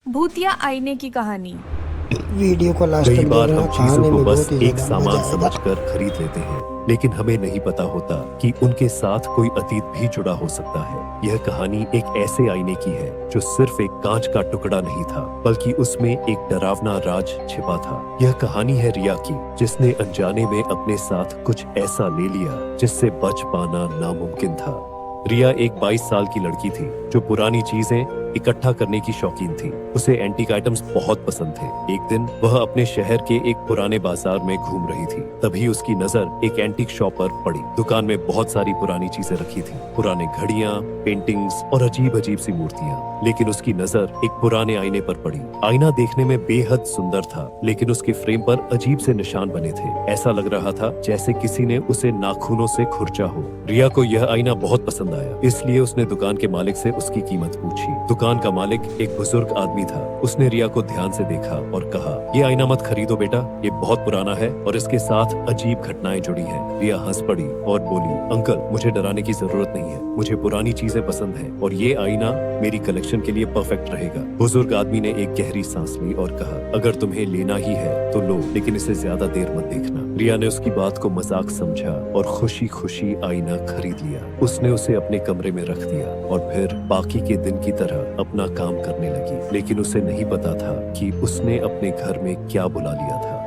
भूतिया आईने की कहानी। वीडियो को लास्ट कई तक बार देखना, हम चीजों कहानी को में बस बहुत ही एक ज्यादा सामान मजा आएगा। समझकर खरीद लेते हैं, लेकिन हमें नहीं पता होता कि उनके साथ कोई अतीत भी जुड़ा हो सकता है। यह कहानी एक ऐसे आईने की है जो सिर्फ एक कांच का टुकड़ा नहीं था, बल्कि उसमें एक डरावना राज छिपा था। यह कहानी है रिया की, जिसने अनजाने में अपने साथ कुछ ऐसा ले लिया जिससे बच पाना नामुमकिन था। रिया एक 22 साल की लड़की थी जो पुरानी चीजें इकट्ठा करने की शौकीन थी। उसे एंटीक आइटम्स बहुत पसंद थे। एक दिन वह अपने शहर के एक पुराने बाजार में घूम रही थी। तभी उसकी नजर एक एंटीक शॉप पर पड़ी। दुकान में बहुत सारी पुरानी चीजें रखी थी, पुराने घड़ियां, पेंटिंग्स और अजीब अजीब सी मूर्तियां। लेकिन उसकी नजर एक पुराने आईने पर पड़ी। आईना देखने में बेहद सुंदर था, लेकिन उसके फ्रेम पर अजीब से निशान बने थे। ऐसा लग रहा था जैसे किसी ने उसे नाखूनों से खुरचा हो। रिया को यह आईना बहुत पसंद आया, इसलिए उसने दुकान के मालिक से उसकी कीमत पूछी। दुकान का मालिक एक बुजुर्ग आदमी था। उसने रिया को ध्यान से देखा और कहा, ये आईना मत खरीदो बेटा, ये बहुत पुराना है और इसके साथ अजीब घटनाएं जुड़ी हैं। रिया हंस पड़ी और बोली, अंकल मुझे डराने की जरूरत नहीं है, मुझे पुरानी चीजें पसंद हैं और ये आईना मेरी कलेक्शन के लिए परफेक्ट रहेगा। बुजुर्ग आदमी ने एक गहरी सांस ली और कहा, अगर तुम्हें लेना ही है तो लो, लेकिन इसे ज्यादा देर मत देखना। रिया ने उसकी बात को मजाक समझा और खुशी खुशी आईना खरीद लिया। उसने उसे अपने कमरे में रख दिया और फिर बाकी के दिन की तरह अपना काम करने लगी। लेकिन उसे नहीं पता था कि उसने अपने घर में क्या बुला लिया था।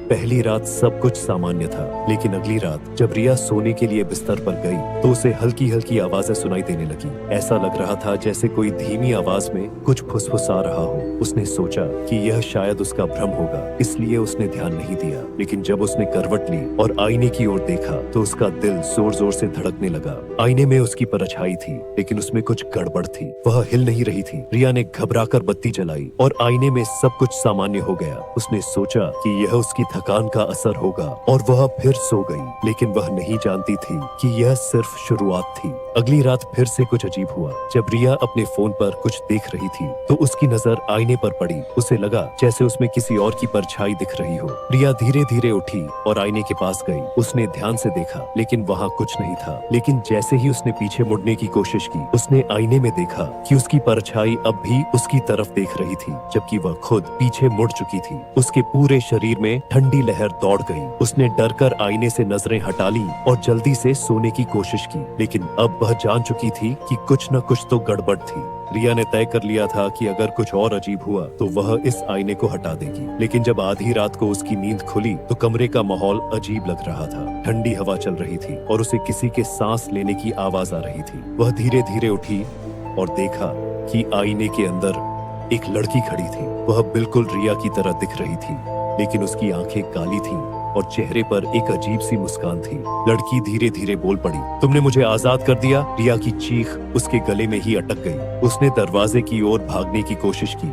पहली रात सब कुछ सामान्य था, लेकिन अगली रात जब रिया सोने के लिए बिस्तर पर गई तो उसे हल्की हल्की आवाजें सुनाई देने लगी। ऐसा लग रहा था जैसे कोई धीमी आवाज में कुछ फुसफुसा रहा हो। उसने सोचा कि यह शायद उसका भ्रम होगा, इसलिए उसने ध्यान नहीं दिया। लेकिन जब उसने करवट ली और आईने की ओर देखा तो उसका दिल जोर जोर से धड़कने लगा। आईने में उसकी परछाई थी, लेकिन उसमें कुछ गड़बड़ थी। वह हिल नहीं रही थी। रिया ने घबराकर बत्ती जलाई और आईने में सब कुछ सामान्य हो गया। उसने सोचा कि यह उसकी थकान का असर होगा और वह फिर सो गई। लेकिन वह नहीं जानती थी कि यह सिर्फ शुरुआत थी। अगली रात फिर से कुछ अजीब हुआ। जब रिया अपने फोन पर कुछ देख रही थी तो उसकी नजर आईने पर पड़ी। उसे लगा जैसे उसमें किसी और की परछाई दिख रही हो। रिया धीरे धीरे उठी और आईने के पास गई। उसने ध्यान से देखा, लेकिन वहाँ कुछ नहीं था। लेकिन जैसे ही उसने पीछे मुड़ने की कोशिश की, उसने आईने में देखा कि उसकी परछाई अब भी उसकी तरफ देख रही थी, जबकि वह खुद पीछे मुड़ चुकी थी। उसके पूरे शरीर में ठंडी लहर दौड़ गई। उसने डरकर आईने से नजरें हटा ली और जल्दी से सोने की कोशिश की। लेकिन अब वह जान चुकी थी कि कुछ न कुछ तो गड़बड़ थी। रिया ने तय कर लिया था कि अगर कुछ और अजीब हुआ तो वह इस आईने को हटा देगी। लेकिन जब आधी रात को उसकी नींद खुली तो कमरे का माहौल अजीब लग रहा था। ठंडी हवा चल रही थी और उसे किसी के सांस लेने की आवाज आ रही थी। वह धीरे धीरे उठी और देखा कि आईने के अंदर एक लड़की खड़ी थी। वह बिल्कुल रिया की तरह दिख रही थी, लेकिन उसकी आंखें काली थीं और चेहरे पर एक अजीब सी मुस्कान थी। लड़की धीरे धीरे बोल पड़ी, तुमने मुझे आजाद कर दिया। रिया की चीख उसके गले में ही अटक गई। उसने दरवाजे की ओर भागने की कोशिश की,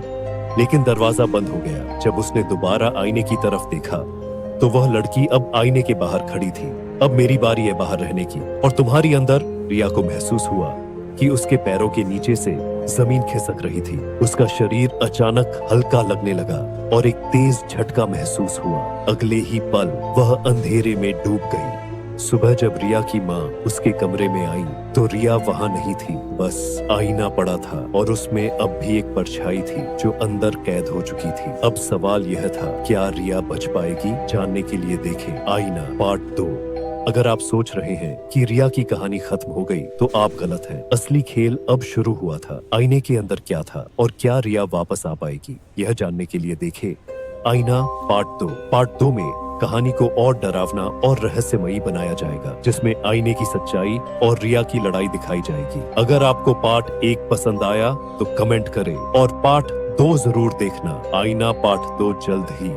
लेकिन दरवाजा बंद हो गया। जब उसने दोबारा आईने की तरफ देखा तो वह लड़की अब आईने के बाहर खड़ी थी। अब मेरी बारी है बाहर रहने की और तुम्हारी अंदर। रिया को महसूस हुआ कि उसके पैरों के नीचे से जमीन खिसक रही थी। उसका शरीर अचानक हल्का लगने लगा और एक तेज झटका महसूस हुआ। अगले ही पल वह अंधेरे में डूब गई। सुबह जब रिया की माँ उसके कमरे में आई तो रिया वहाँ नहीं थी, बस आईना पड़ा था और उसमें अब भी एक परछाई थी जो अंदर कैद हो चुकी थी। अब सवाल यह था, क्या रिया बच पाएगी? जानने के लिए देखें आईना पार्ट 2। अगर आप सोच रहे हैं कि रिया की कहानी खत्म हो गई तो आप गलत हैं। असली खेल अब शुरू हुआ था। आईने के अंदर क्या था और क्या रिया वापस आ पाएगी? यह जानने के लिए देखें आईना पार्ट 2। पार्ट 2 में कहानी को और डरावना और रहस्यमयी बनाया जाएगा, जिसमें आईने की सच्चाई और रिया की लड़ाई दिखाई जाएगी। अगर आपको पार्ट 1 पसंद आया तो कमेंट करें और पार्ट 2 जरूर देखना। आईना पार्ट 2 जल्द ही।